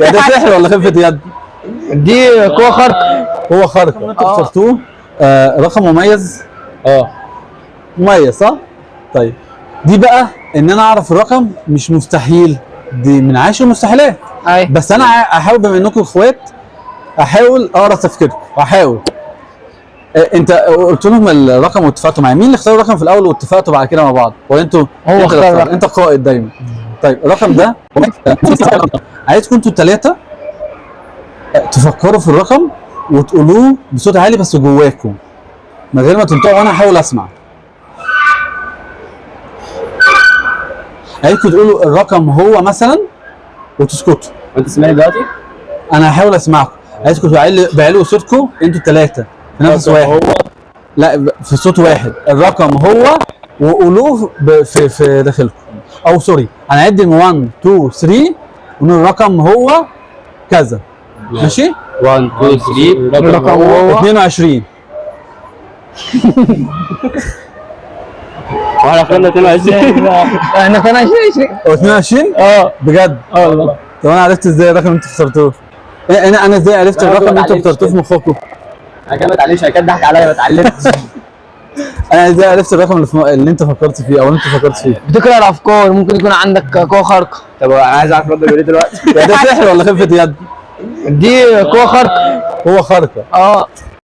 يا ده سحر ولا خفه يد؟ دي قوة خارقة. هو خارق انتوا اخترتوه. رقم مميز. مميز صح؟ طيب دي بقى ان انا اعرف الرقم مش مستحيل، دي من عاشر المستحيلات. ايوه بس انا احاول بما انكم اخوات احاول اقرا تفكيركم، احاول. انت قلت لهم الرقم واتفقتوا معاه، مين اللي اختار الرقم في الاول واتفقتوا بعد كده مع بعض؟ ولا انتوا؟ هو انت اختار الرقم. انت قائد دايما. طيب الرقم ده عايزكم انتوا الثلاثه تفكروا في الرقم وتقولوه بصوت عالي بس جواكم من غير ما تنطقوا وانا احاول اسمع. عايزكم تقولوا الرقم هو مثلا وتسكتوا. انت سامعني دلوقتي؟ انا هحاول اسمعكم. عايزكم تعلوا صوتكم انتوا الثلاثه في نفس واحد. هو لا في صوت واحد. الرقم هو وقولوه في داخلكم. او سوري هنعد من 1 2 3 ونقول الرقم هو كذا. ماشي؟ 1 2 3 الرقم هو 22. واحنا اخترنا 22. احنا كنا 20. هو 22؟ بجد؟ والله. طب انا عرفت ازاي الرقم اللي انتوا اخترتوه؟ انا ازاي عرفت لا، الرقم اللي ما انتوا اتعلمتش اخترتوه في كده. مخكم؟ انا كده ما اتعلمتش، انا كده ضحك عليا ما اتعلمتش. انا ازاي عرفت الرقم اللي انت فكرت فيه او اللي انت فكرت فيه؟ بتقرا الافكار، ممكن يكون عندك قوة خارقة. طب انا عايز اعرف رد ايه دلوقتي. يا ده سحر ولا خفه يد؟ دي قوة خارقة. هو خارقه.